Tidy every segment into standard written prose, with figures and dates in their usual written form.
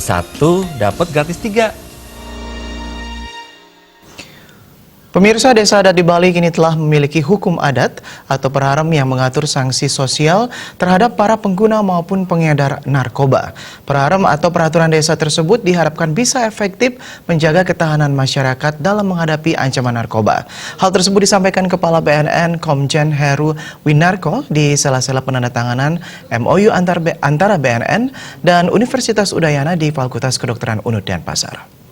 satu dapat gratis 3. Pemirsa, desa adat di Bali kini telah memiliki hukum adat atau perharam yang mengatur sanksi sosial terhadap para pengguna maupun pengedar narkoba. Perharam atau peraturan desa tersebut diharapkan bisa efektif menjaga ketahanan masyarakat dalam menghadapi ancaman narkoba. Hal tersebut disampaikan Kepala BNN Komjen Heru Winarko di sela-sela penandatanganan MOU antara BNN dan Universitas Udayana di Fakultas Kedokteran UNUD Denpasar.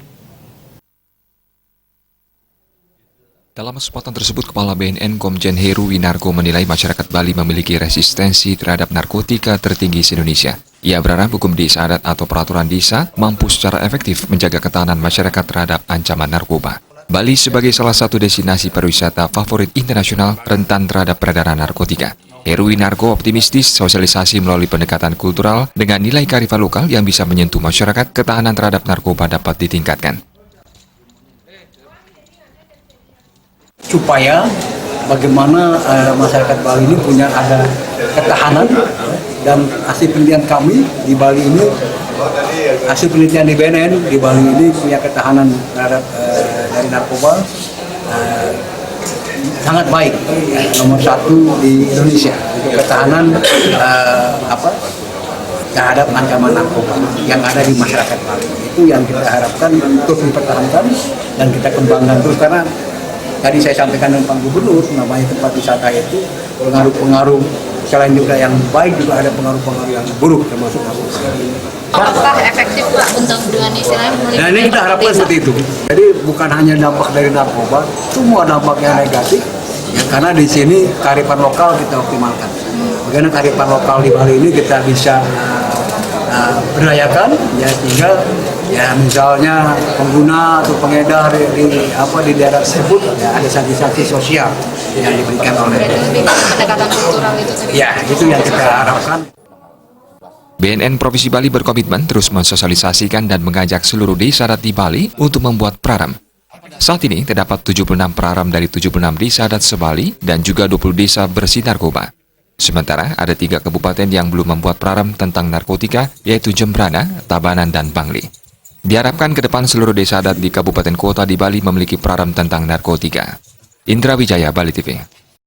Dalam kesempatan tersebut, Kepala BNN Komjen Heru Winarko menilai masyarakat Bali memiliki resistensi terhadap narkotika tertinggi se-Indonesia. Ia berharap hukum desa adat atau peraturan desa mampu secara efektif menjaga ketahanan masyarakat terhadap ancaman narkoba. Bali sebagai salah satu destinasi pariwisata favorit internasional rentan terhadap peredaran narkotika. Heru Winarko optimistis sosialisasi melalui pendekatan kultural dengan nilai kearifan lokal yang bisa menyentuh masyarakat, ketahanan terhadap narkoba dapat ditingkatkan. Supaya bagaimana masyarakat Bali ini punya ada ketahanan, dan hasil penelitian kami di Bali ini, hasil penelitian di BNN di Bali ini punya ketahanan terhadap dari narkoba sangat baik, nomor 1 di Indonesia untuk ketahanan terhadap ancaman narkoba yang ada di masyarakat Bali. Itu yang kita harapkan terus dipertahankan dan kita kembangkan terus, karena tadi saya sampaikan dengan Pak Gubernur, namanya tempat wisata itu pengaruh-pengaruh selain juga yang baik, juga ada pengaruh-pengaruh yang buruk termasuk narkoba. Apakah efektif Pak untuk dengan istilahnya Nah, ini kita harapkan seperti itu. Jadi bukan hanya dampak dari narkoba, semua dampak yang negatif, ya, karena di sini kearifan lokal kita optimalkan. Bagaimana kearifan lokal di Bali ini kita bisa berdayakan, ya, sehingga ya misalnya pengguna atau pengedar di daerah tersebut ya ada sanksi-sanksi sosial yang diberikan oleh pendekatan kultural itu sendiri. Ya, itu yang kita harapkan. BNN Provinsi Bali berkomitmen terus mensosialisasikan dan mengajak seluruh desa adat di Bali untuk membuat praram. Saat ini terdapat 76 praram dari 76 desa adat se-Bali dan juga 20 desa bersih narkoba. Sementara ada 3 kabupaten yang belum membuat praram tentang narkotika, yaitu Jembrana, Tabanan, dan Bangli. Diharapkan ke depan seluruh desa adat di kabupaten kota di Bali memiliki praram tentang narkotika. Indra Wijaya, Bali TV.